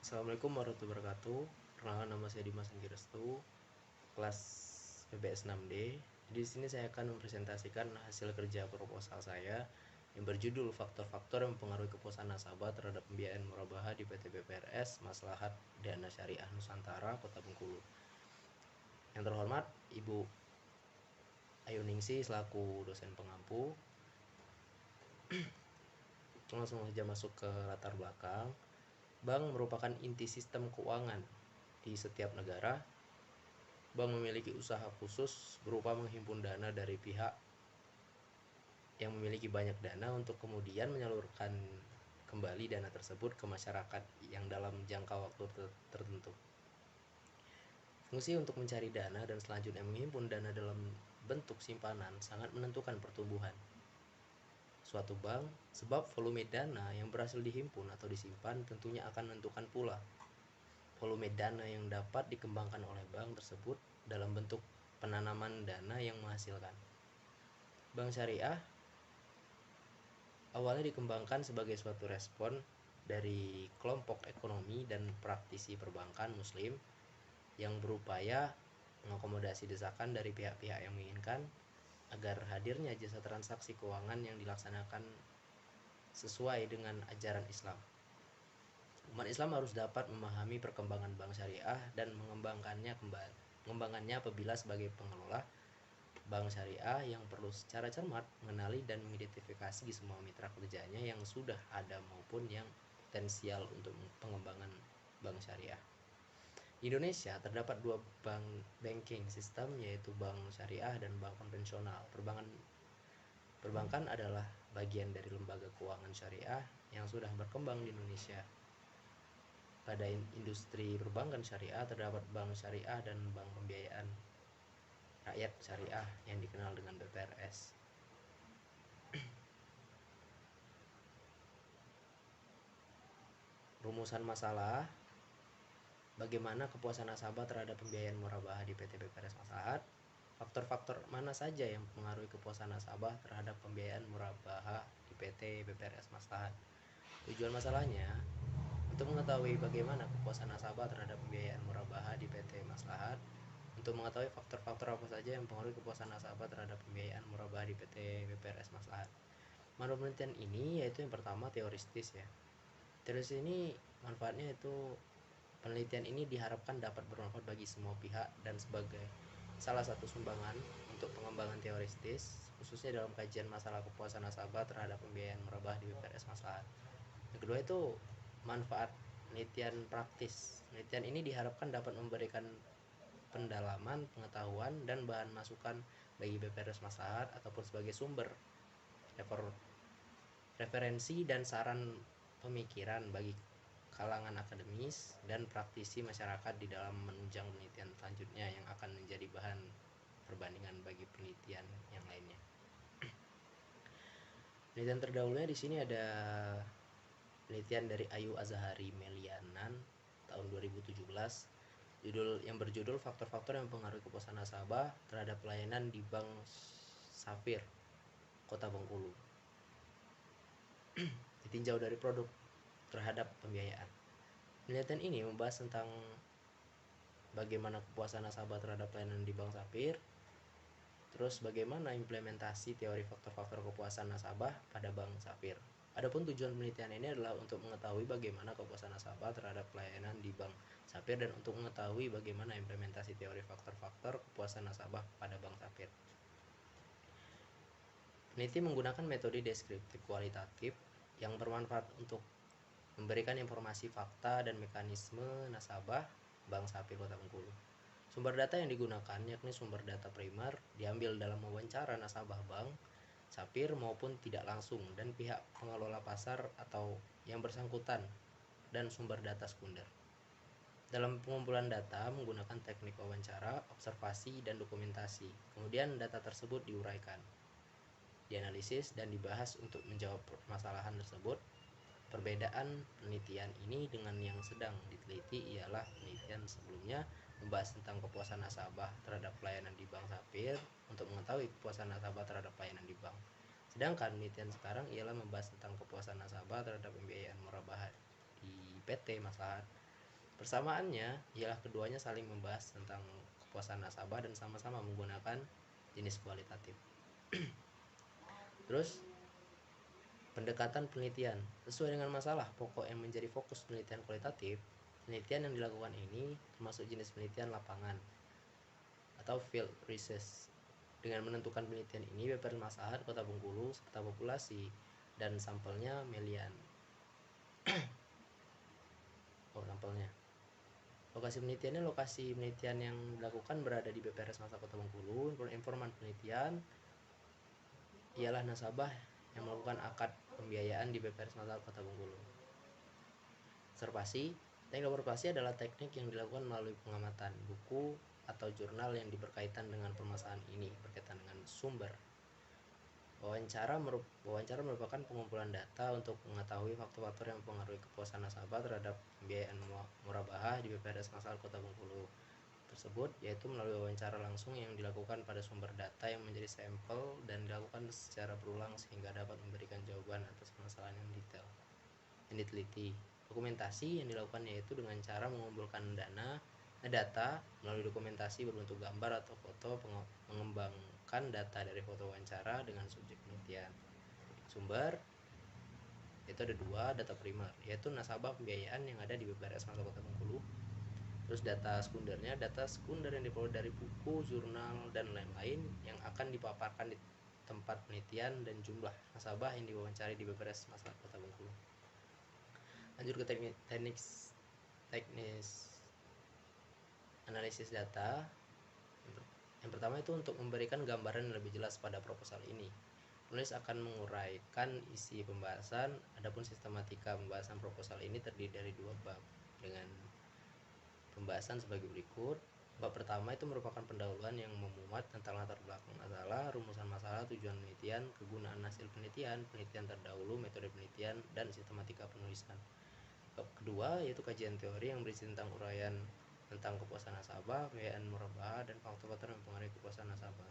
Assalamualaikum warahmatullahi wabarakatuh. Perkenalkan, nama saya Dimas Anggi Restu, kelas PBS 6D. Di sini saya akan mempresentasikan hasil kerja proposal saya yang berjudul faktor-faktor yang mempengaruhi kepuasan nasabah terhadap pembiayaan murabaha di PT BPRS Maslahat Dana Syariah Nusantara Kota Bengkulu. Yang terhormat Ibu Ayu Ningsi selaku dosen pengampu. Langsung saja masuk ke latar belakang. Bank merupakan inti sistem keuangan di setiap negara. Bank memiliki usaha khusus berupa menghimpun dana dari pihak yang memiliki banyak dana untuk kemudian menyalurkan kembali dana tersebut ke masyarakat yang dalam jangka waktu tertentu. Fungsi untuk mencari dana dan selanjutnya menghimpun dana dalam bentuk simpanan sangat menentukan pertumbuhan suatu bank, sebab volume dana yang berhasil dihimpun atau disimpan tentunya akan menentukan pula volume dana yang dapat dikembangkan oleh bank tersebut dalam bentuk penanaman dana yang menghasilkan. Bank syariah awalnya dikembangkan sebagai suatu respon dari kelompok ekonomi dan praktisi perbankan muslim yang berupaya mengakomodasi desakan dari pihak-pihak yang menginginkan agar hadirnya jasa transaksi keuangan yang dilaksanakan sesuai dengan ajaran Islam. Umat Islam harus dapat memahami perkembangan bank syariah dan mengembangkannya apabila sebagai pengelola bank syariah yang perlu secara cermat mengenali dan mengidentifikasi semua mitra kerjanya yang sudah ada maupun yang potensial untuk pengembangan bank syariah. Di Indonesia terdapat dua bank banking system, yaitu bank syariah dan bank konvensional. Perbankan adalah bagian dari lembaga keuangan syariah yang sudah berkembang di Indonesia. Pada industri perbankan syariah terdapat bank syariah dan bank pembiayaan rakyat syariah yang dikenal dengan BPRS. Rumusan masalah: bagaimana kepuasan nasabah terhadap pembiayaan murabaha di PT BPRS Maslahat? Faktor-faktor mana saja yang mempengaruhi kepuasan nasabah terhadap pembiayaan murabaha di PT BPRS Maslahat? Tujuan masalahnya untuk mengetahui bagaimana kepuasan nasabah terhadap pembiayaan murabaha di PT Maslahat. Untuk mengetahui faktor-faktor apa saja yang mempengaruhi kepuasan nasabah terhadap pembiayaan murabaha di PT BPRS Maslahat. Menurut penelitian ini, yaitu yang pertama teoristis ya. Teoristis ini manfaatnya itu penelitian ini diharapkan dapat bermanfaat bagi semua pihak dan sebagai salah satu sumbangan untuk pengembangan teoristis, khususnya dalam kajian masalah kepuasan nasabah terhadap pembiayaan murabaha di BPRS Maslahat. Yang kedua itu manfaat penelitian praktis. Penelitian ini diharapkan dapat memberikan pendalaman, pengetahuan, dan bahan masukan bagi BPRS Maslahat ataupun sebagai sumber referensi dan saran pemikiran bagi kalangan akademis dan praktisi masyarakat di dalam menunjang penelitian selanjutnya yang akan menjadi bahan perbandingan bagi penelitian yang lainnya. Penelitian terdahulunya di sini ada penelitian dari Ayu Azahari Melianan tahun 2017, yang berjudul faktor-faktor yang mempengaruhi kepuasan nasabah terhadap pelayanan di Bank Safir Kota Bengkulu. Ditinjau dari produk terhadap pembiayaan. Penelitian ini membahas tentang bagaimana kepuasan nasabah terhadap pelayanan di Bank Safir, terus bagaimana implementasi teori faktor-faktor kepuasan nasabah pada Bank Safir. Adapun tujuan penelitian ini adalah untuk mengetahui bagaimana kepuasan nasabah terhadap pelayanan di Bank Safir dan untuk mengetahui bagaimana implementasi teori faktor-faktor kepuasan nasabah pada Bank Safir. Peneliti menggunakan metode deskriptif kualitatif yang bermanfaat untuk memberikan informasi fakta dan mekanisme nasabah Bank Safir Kota Bengkulu. Sumber data yang digunakan yakni sumber data primer diambil dalam wawancara nasabah Bank Safir maupun tidak langsung dan pihak pengelola pasar atau yang bersangkutan, dan sumber data sekunder. Dalam pengumpulan data menggunakan teknik wawancara, observasi, dan dokumentasi. Kemudian data tersebut diuraikan, dianalisis, dan dibahas untuk menjawab permasalahan tersebut. Perbedaan penelitian ini dengan yang sedang diteliti ialah penelitian sebelumnya membahas tentang kepuasan nasabah terhadap pelayanan di Bank Safir untuk mengetahui kepuasan nasabah terhadap pelayanan di bank. Sedangkan penelitian sekarang ialah membahas tentang kepuasan nasabah terhadap pembiayaan murabaha di PT Maslahat Persamaannya ialah keduanya saling membahas tentang kepuasan nasabah dan sama-sama menggunakan jenis kualitatif. Terus pendekatan penelitian sesuai dengan masalah pokok yang menjadi fokus penelitian kualitatif. Penelitian yang dilakukan ini termasuk jenis penelitian lapangan atau field research. Dengan menentukan penelitian ini, bermasalah Kota Bengkulu serta populasi dan sampelnya Melian. Sampelnya. Lokasi penelitian yang dilakukan berada di BPRS Masa Kota Bengkulu. Informan penelitian ialah nasabah yang melakukan akad pembiayaan di BPRS Masa Kota Bengkulu. Observasi. Teknik observasi adalah teknik yang dilakukan melalui pengamatan buku atau jurnal yang berkaitan dengan permasalahan ini, berkaitan dengan sumber. Wawancara merupakan pengumpulan data untuk mengetahui faktor-faktor yang mempengaruhi kepuasan nasabah terhadap pembiayaan murabahah di BPRS Masal Kota Bengkulu tersebut, yaitu melalui wawancara langsung yang dilakukan pada sumber data yang menjadi sampel dan dilakukan secara berulang sehingga dapat memberikan jawaban atas permasalahan yang diteliti. Dokumentasi yang dilakukan yaitu dengan cara mengumpulkan data melalui dokumentasi berbentuk gambar atau foto, mengembangkan data dari foto wawancara dengan subjek penelitian. Sumber itu ada dua, data primer yaitu nasabah pembiayaan yang ada di BPRS Masa Kota Bengkulu. Terus data sekunder yang diperoleh dari buku, jurnal, dan lain-lain yang akan dipaparkan di tempat penelitian dan jumlah nasabah yang diwawancari di BPRS Masa Kota Bengkulu. Lanjut ke teknis analisis data. Yang pertama itu untuk memberikan gambaran yang lebih jelas pada proposal ini. Penulis akan menguraikan isi pembahasan, adapun sistematika pembahasan proposal ini terdiri dari 2 bab dengan pembahasan sebagai berikut. Bab pertama itu merupakan pendahuluan yang memuat tentang latar belakang masalah, rumusan masalah, tujuan penelitian, kegunaan hasil penelitian, penelitian terdahulu, metode penelitian, dan sistematika penulisan. Bab kedua yaitu kajian teori yang berisi tentang uraian tentang kepuasan nasabah, pembiayaan murabahah, dan faktor-faktor yang mempengaruhi kepuasan nasabah.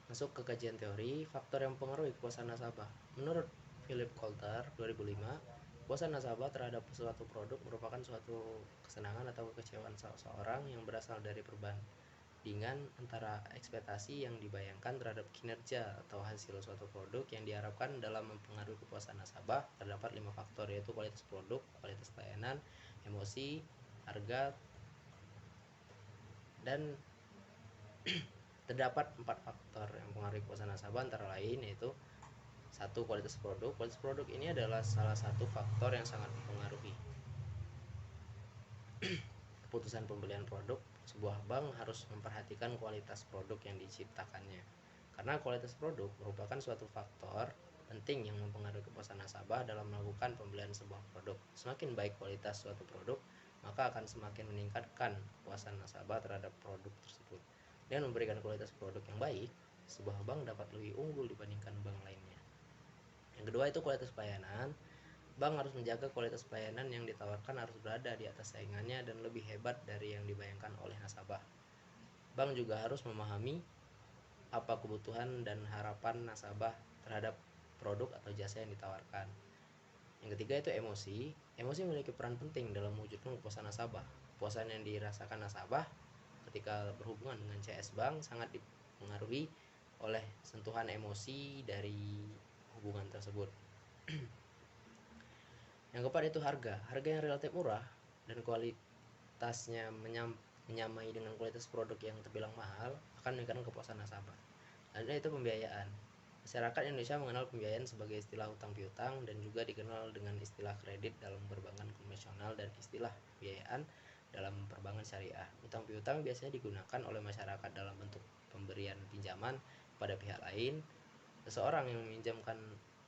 Masuk ke kajian teori, faktor yang mempengaruhi kepuasan nasabah. Menurut Philip Coulter 2005, kepuasan nasabah terhadap suatu produk merupakan suatu kesenangan atau kekecewaan seseorang yang berasal dari perbandingan antara ekspektasi yang dibayangkan terhadap kinerja atau hasil suatu produk yang diharapkan dalam mempengaruhi kepuasan nasabah. Terdapat 5 faktor yaitu kualitas produk, kualitas pelayanan, emosi, harga, dan terdapat 4 faktor yang mempengaruhi kepuasan nasabah antara lain yaitu 1. Kualitas produk. Kualitas produk ini adalah salah satu faktor yang sangat mempengaruhi keputusan pembelian produk. Sebuah bank harus memperhatikan kualitas produk yang diciptakannya, karena kualitas produk merupakan suatu faktor penting yang mempengaruhi kepuasan nasabah dalam melakukan pembelian sebuah produk. Semakin baik kualitas suatu produk, maka akan semakin meningkatkan kepuasan nasabah terhadap produk tersebut. Dengan memberikan kualitas produk yang baik, sebuah bank dapat lebih unggul dibandingkan bank lainnya. Yang kedua itu kualitas pelayanan. Bank harus menjaga kualitas pelayanan yang ditawarkan harus berada di atas saingannya dan lebih hebat dari yang dibayangkan oleh nasabah. Bank juga harus memahami apa kebutuhan dan harapan nasabah terhadap produk atau jasa yang ditawarkan. Yang ketiga itu emosi. Emosi memiliki peran penting dalam mewujudkan kepuasan nasabah. Kepuasan yang dirasakan nasabah ketika berhubungan dengan CS Bank sangat dipengaruhi oleh sentuhan emosi dari hubungan tersebut. Yang keempat itu harga. Harga yang relatif murah dan kualitasnya menyamai dengan kualitas produk yang terbilang mahal akan meningkatkan kepuasan nasabah. Lalu itu pembiayaan. Masyarakat Indonesia mengenal pembiayaan sebagai istilah hutang piutang dan juga dikenal dengan istilah kredit dalam perbankan konvensional dan istilah pembiayaan dalam perbankan syariah. Hutang piutang biasanya digunakan oleh masyarakat dalam bentuk pemberian pinjaman pada pihak lain. Seseorang yang meminjamkan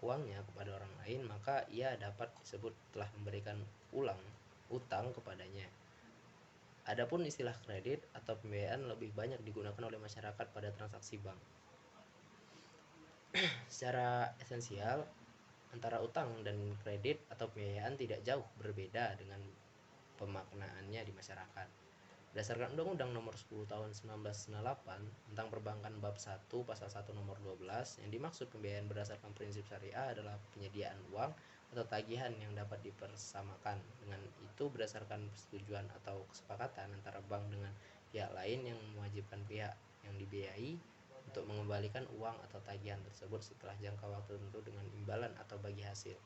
uangnya kepada orang lain, maka ia dapat disebut telah memberikan utang kepadanya. Adapun istilah kredit atau pembiayaan lebih banyak digunakan oleh masyarakat pada transaksi bank. Secara esensial, antara utang dan kredit atau pembiayaan tidak jauh berbeda dengan pemaknaannya di masyarakat. Berdasarkan Undang-Undang Nomor 10 Tahun 1998 tentang Perbankan Bab 1 Pasal 1 Nomor 12, yang dimaksud pembiayaan berdasarkan prinsip syariah adalah penyediaan uang atau tagihan yang dapat dipersamakan. Dengan itu, berdasarkan persetujuan atau kesepakatan antara bank dengan pihak lain yang mewajibkan pihak yang dibiayai untuk mengembalikan uang atau tagihan tersebut setelah jangka waktu tertentu dengan imbalan atau bagi hasil.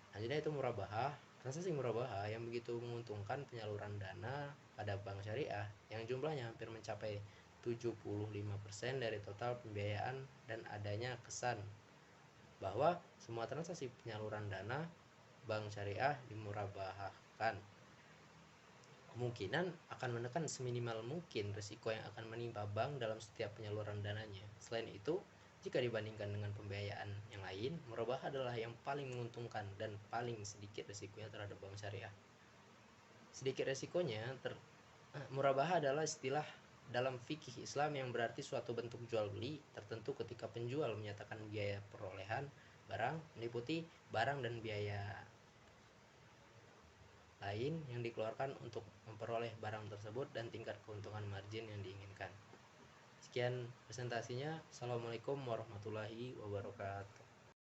Selanjutnya itu murabahah. Transaksi murabahah yang begitu menguntungkan penyaluran dana pada bank syariah yang jumlahnya hampir mencapai 75% dari total pembiayaan, dan adanya kesan bahwa semua transaksi penyaluran dana bank syariah dimurabahahkan, kemungkinan akan menekan seminimal mungkin risiko yang akan menimpa bank dalam setiap penyaluran dananya. Selain itu, jika dibandingkan dengan pembiayaan yang lain, murabahah adalah yang paling menguntungkan dan paling sedikit risikonya terhadap bank syariah. Sedikit risikonya, murabahah adalah istilah dalam fikih Islam yang berarti suatu bentuk jual beli tertentu ketika penjual menyatakan biaya perolehan barang meliputi barang dan biaya lain yang dikeluarkan untuk memperoleh barang tersebut dan tingkat keuntungan margin yang diinginkan. Sekian presentasinya. Assalamualaikum warahmatullahi wabarakatuh.